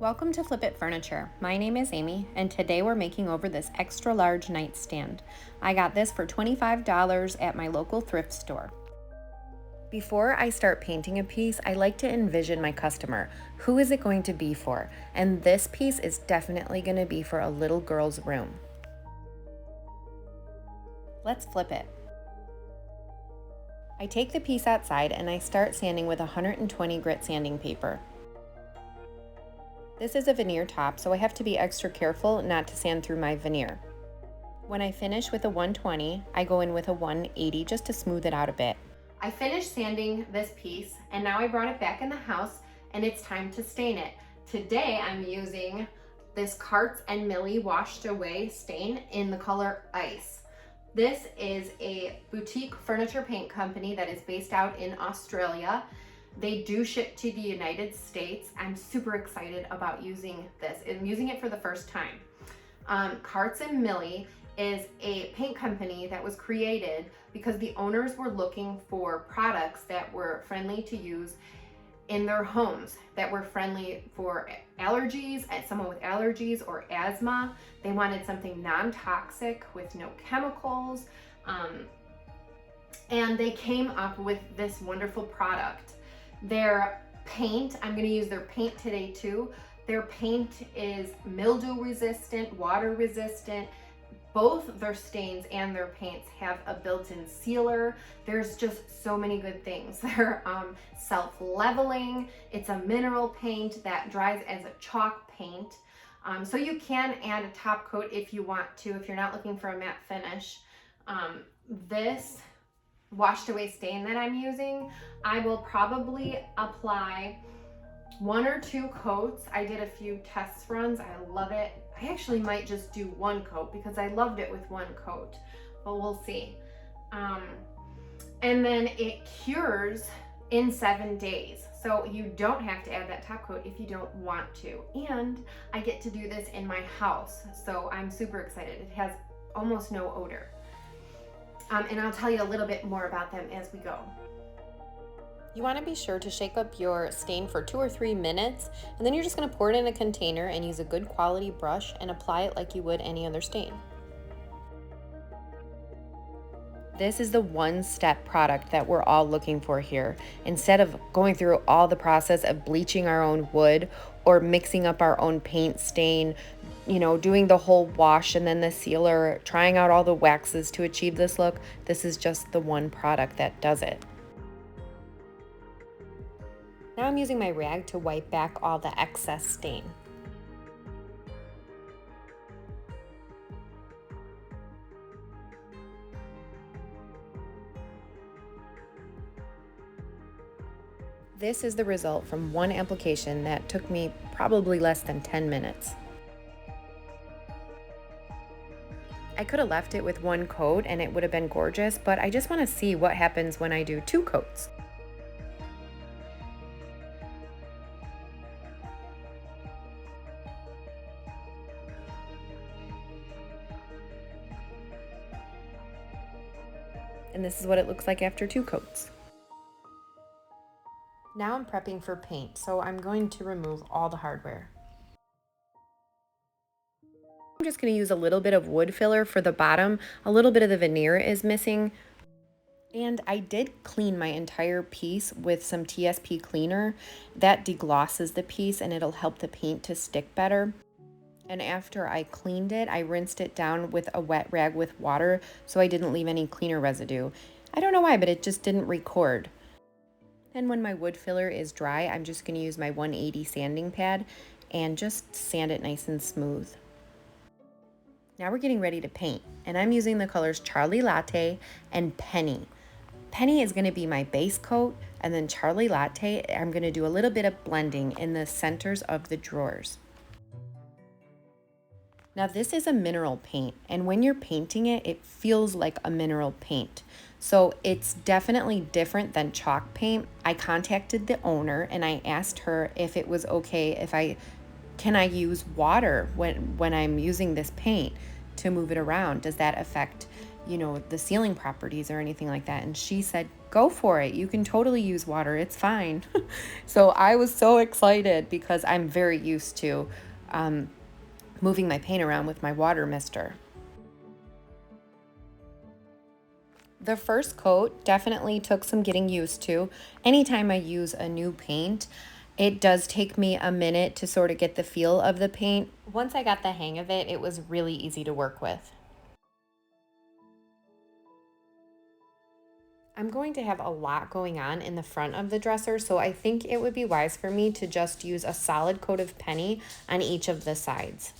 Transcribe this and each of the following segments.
Welcome to Flip It Furniture. My name is Amy, and today we're making over this extra large nightstand. I got this for $25 at my local thrift store. Before I start painting a piece, I like to envision my customer. Who is it going to be for? And this piece is definitely going to be for a little girl's room. Let's flip it. I take the piece outside and I start sanding with 120 grit sanding paper. This is a veneer top, so I have to be extra careful not to sand through my veneer. When I finish with a 120, I go in with a 180 just to smooth it out a bit. I finished sanding this piece and now I brought it back in the house and it's time to stain it. Today I'm using this Carts and Millie washed away stain in the color Ice. This is a boutique furniture paint company that is based out in Australia. They do ship to the United States. I'm super excited about using this. I'm using it for the first time. Carts and Millie is a paint company that was created because the owners were looking for products that were friendly to use in their homes, that were friendly for allergies, someone with allergies or asthma. They wanted something non-toxic with no chemicals. And they came up with this wonderful product. Their paint, I'm going to use their paint today too. Their paint is mildew resistant, water resistant. Both their stains and their paints have a built-in sealer. There's just so many good things. They're self-leveling. It's a mineral paint that dries as a chalk paint. So you can add a top coat if you want to, if you're not looking for a matte finish. This washed away stain that I'm using, I will probably apply 1 or 2 coats. I did a few test runs. I love it. I actually might just do 1 coat because I loved it with 1 coat, but we'll see. And then it cures in 7 days. So you don't have to add that top coat if you don't want to. And I get to do this in my house. So I'm super excited. It has almost no odor. And I'll tell you a little bit more about them as we go. You want to be sure to shake up your stain for 2 or 3 minutes, and then you're just going to pour it in a container and use a good quality brush and apply it like you would any other stain. This is the one-step product that we're all looking for here. Instead of going through all the process of bleaching our own wood or mixing up our own paint stain, doing the whole wash and then the sealer, trying out all the waxes to achieve this look, this is just the one product that does it. Now I'm using my rag to wipe back all the excess stain. This is the result from one application that took me probably less than 10 minutes. I could have left it with 1 coat and it would have been gorgeous, but I just want to see what happens when I do 2 coats. And this is what it looks like after 2 coats. Now I'm prepping for paint, so I'm going to remove all the hardware. I'm just going to use a little bit of wood filler for the bottom. A little bit of the veneer is missing. And I did clean my entire piece with some TSP cleaner. That deglosses the piece and it'll help the paint to stick better. And after I cleaned it, I rinsed it down with a wet rag with water so I didn't leave any cleaner residue. I don't know why, but it just didn't record. And when my wood filler is dry, I'm just going to use my 180 sanding pad and just sand it nice and smooth. Now we're getting ready to paint, and I'm using the colors Charlie Latte and Penny. Penny is going to be my base coat, and then Charlie Latte, I'm going to do a little bit of blending in the centers of the drawers. Now this is a mineral paint, and when you're painting it, it feels like a mineral paint. So it's definitely different than chalk paint. I contacted the owner and I asked her if it was okay if can I use water when I'm using this paint to move it around? Does that affect, the sealing properties or anything like that? And she said, go for it. You can totally use water. It's fine. So I was so excited because I'm very used to moving my paint around with my water mister. The first coat definitely took some getting used to. Anytime I use a new paint, it does take me a minute to sort of get the feel of the paint. Once I got the hang of it, it was really easy to work with. I'm going to have a lot going on in the front of the dresser, so I think it would be wise for me to just use a solid coat of penny on each of the sides.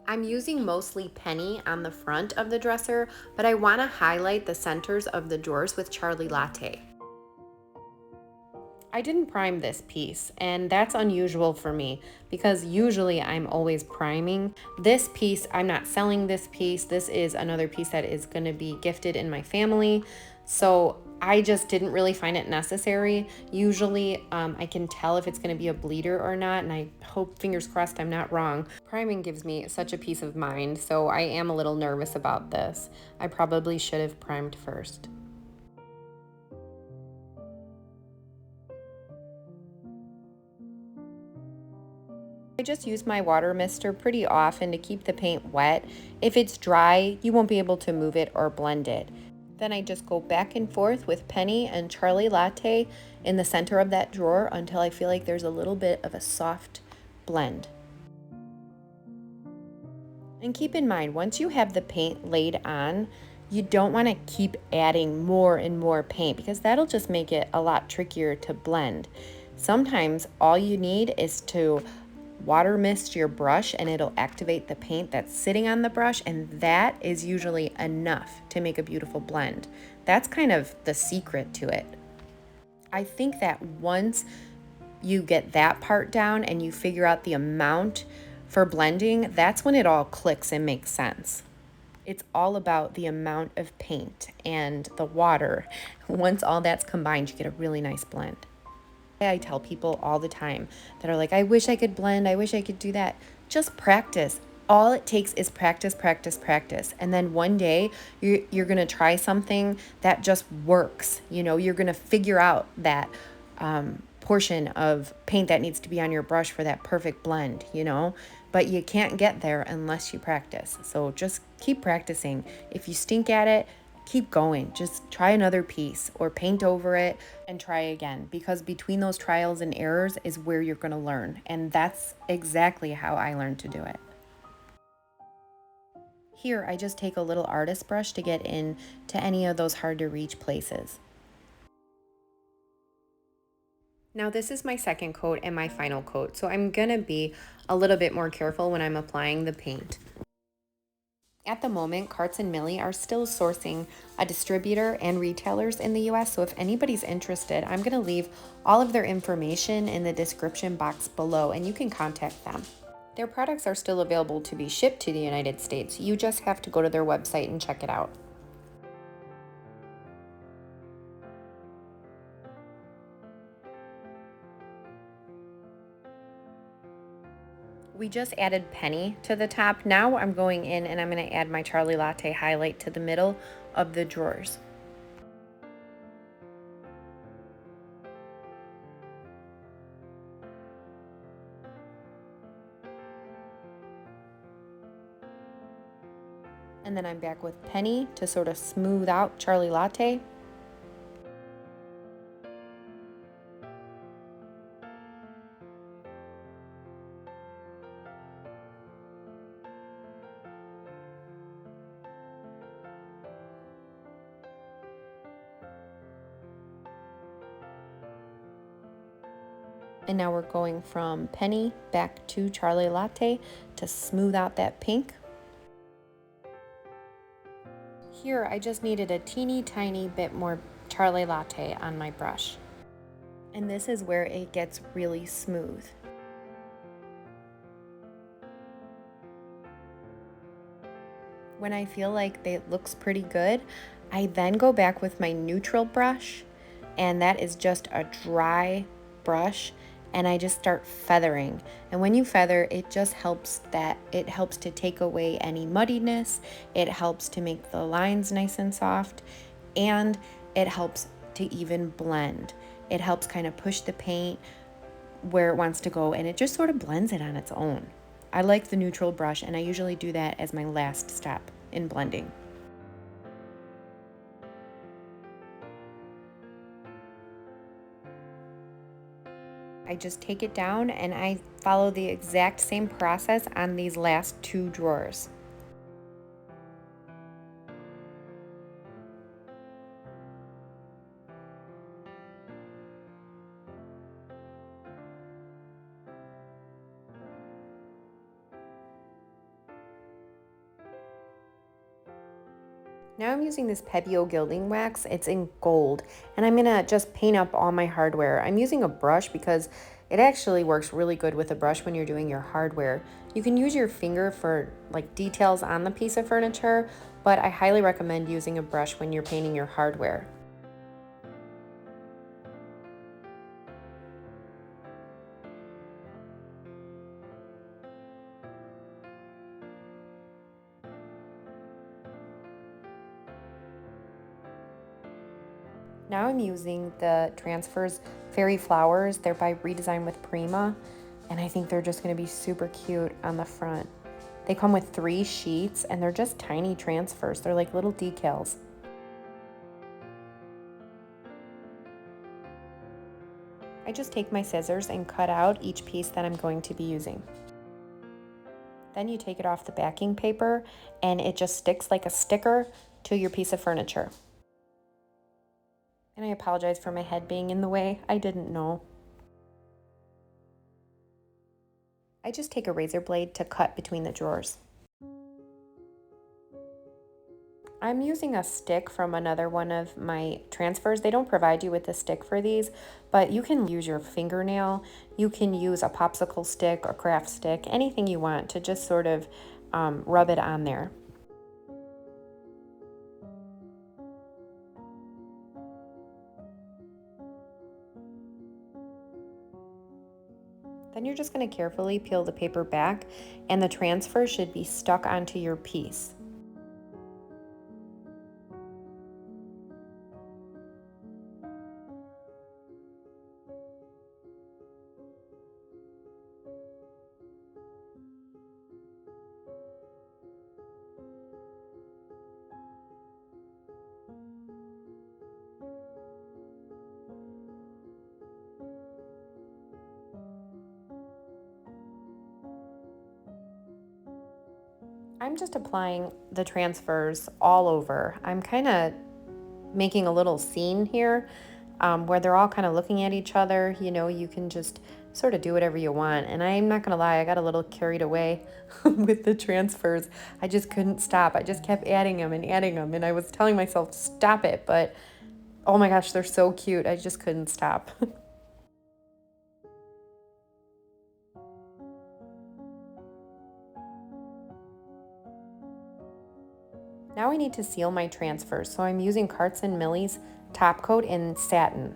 I'm using mostly penny on the front of the dresser, but I want to highlight the centers of the drawers with Charlie Latte. I didn't prime this piece, and that's unusual for me because usually I'm always priming. This piece, I'm not selling this piece. This is another piece that is going to be gifted in my family. So I just didn't really find it necessary. Usually I can tell if it's going to be a bleeder or not, and I hope, fingers crossed, I'm not wrong. Priming gives me such a peace of mind, so I am a little nervous about this. I probably should have primed first. I just use my water mister pretty often to keep the paint wet. If it's dry, you won't be able to move it or blend it. Then I just go back and forth with penny and Charlie Latte in the center of that drawer until I feel like there's a little bit of a soft blend. And keep in mind, once you have the paint laid on, you don't want to keep adding more and more paint because that'll just make it a lot trickier to blend. Sometimes all you need is to water mist your brush and it'll activate the paint that's sitting on the brush, and that is usually enough to make a beautiful blend. That's kind of the secret to it. I think that once you get that part down and you figure out the amount for blending, that's when it all clicks and makes sense. It's all about the amount of paint and the water. Once all that's combined, you get a really nice blend. I tell people all the time that are like, I wish I could blend, I wish I could do that. Just practice. All it takes is practice, practice, practice. And then one day you're going to try something that just works. You know, you're going to figure out that portion of paint that needs to be on your brush for that perfect blend, you know, but you can't get there unless you practice. So just keep practicing. If you stink at it, keep going. Just try another piece or paint over it and try again, because between those trials and errors is where you're going to learn. And that's exactly how I learned to do it. Here, I just take a little artist brush to get in to any of those hard to reach places. Now this is my second coat and my final coat, so I'm gonna be a little bit more careful when I'm applying the paint. At the moment, Carts and Millie are still sourcing a distributor and retailers in the US, so if anybody's interested, I'm going to leave all of their information in the description box below and you can contact them. Their products are still available to be shipped to the United States. You just have to go to their website and check it out. We just added penny to the top. Now I'm going in and I'm going to add my Charlie Latte highlight to the middle of the drawers. And then I'm back with penny to sort of smooth out Charlie Latte. And now we're going from penny back to Charlie Latte to smooth out that pink. Here, I just needed a teeny tiny bit more Charlie Latte on my brush. And this is where it gets really smooth. When I feel like it looks pretty good, I then go back with my neutral brush, and that is just a dry brush, and I just start feathering. And when you feather, it just helps to take away any muddiness. It helps to make the lines nice and soft, and it helps to even blend. It helps kind of push the paint where it wants to go, and it just sort of blends it on its own. I like the neutral brush, and I usually do that as my last step in blending. I just take it down and I follow the exact same process on these last 2 drawers. Now I'm using this Pebeo gilding wax. It's in gold, and I'm gonna just paint up all my hardware. I'm using a brush because it actually works really good with a brush when you're doing your hardware. You can use your finger for like details on the piece of furniture, but I highly recommend using a brush when you're painting your hardware. Now I'm using the Transfers Fairy Flowers. They're by Redesign with Prima, and I think they're just gonna be super cute on the front. They come with 3 sheets, and they're just tiny transfers. They're like little decals. I just take my scissors and cut out each piece that I'm going to be using. Then you take it off the backing paper, and it just sticks like a sticker to your piece of furniture. And I apologize for my head being in the way. I didn't know. I just take a razor blade to cut between the drawers. I'm using a stick from another one of my transfers. They don't provide you with a stick for these, but you can use your fingernail. You can use a popsicle stick, a craft stick, anything you want to just sort of rub it on there. Then you're just going to carefully peel the paper back, and the transfer should be stuck onto your piece. I'm just applying the transfers all over. I'm kind of making a little scene here where they're all kind of looking at each other. You know, you can just sort of do whatever you want. And I'm not going to lie, I got a little carried away with the transfers. I just couldn't stop. I just kept adding them and adding them. And I was telling myself, stop it. But oh my gosh, they're so cute. I just couldn't stop. Now I need to seal my transfers. So I'm using Carts and Millie's top coat in satin.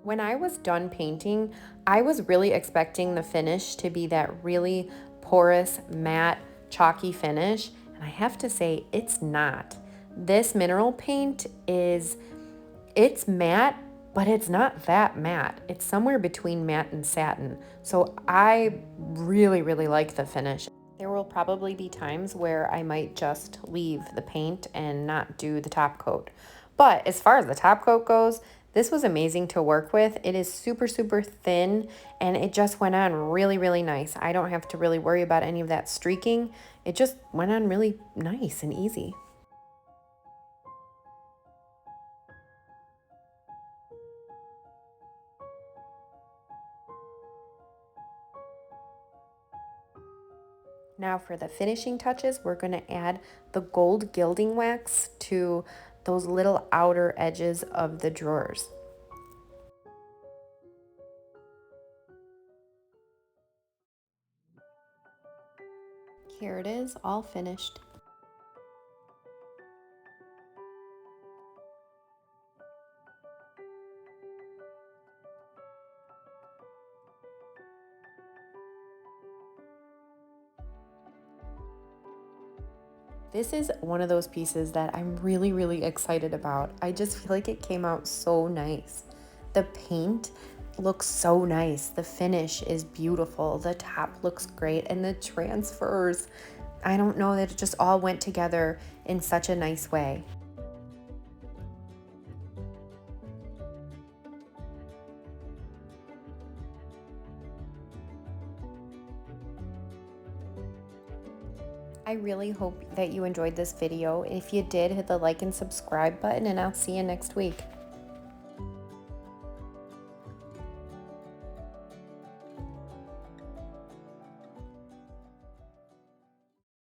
When I was done painting, I was really expecting the finish to be that really porous, matte, chalky finish, and I have to say it's not. This mineral paint it's matte, but it's not that matte. It's somewhere between matte and satin. So I really, really like the finish. There will probably be times where I might just leave the paint and not do the top coat. But as far as the top coat goes, this was amazing to work with. It is super, super thin, and it just went on really, really nice. I don't have to really worry about any of that streaking. It just went on really nice and easy. Now for the finishing touches, we're going to add the gold gilding wax to those little outer edges of the drawers. Here it is, all finished. This is one of those pieces that I'm really, really excited about. I just feel like it came out so nice. The paint looks so nice. The finish is beautiful. The top looks great. And the transfers, I don't know, that it just all went together in such a nice way. I really hope that you enjoyed this video. If you did, hit the like and subscribe button, and I'll see you next week.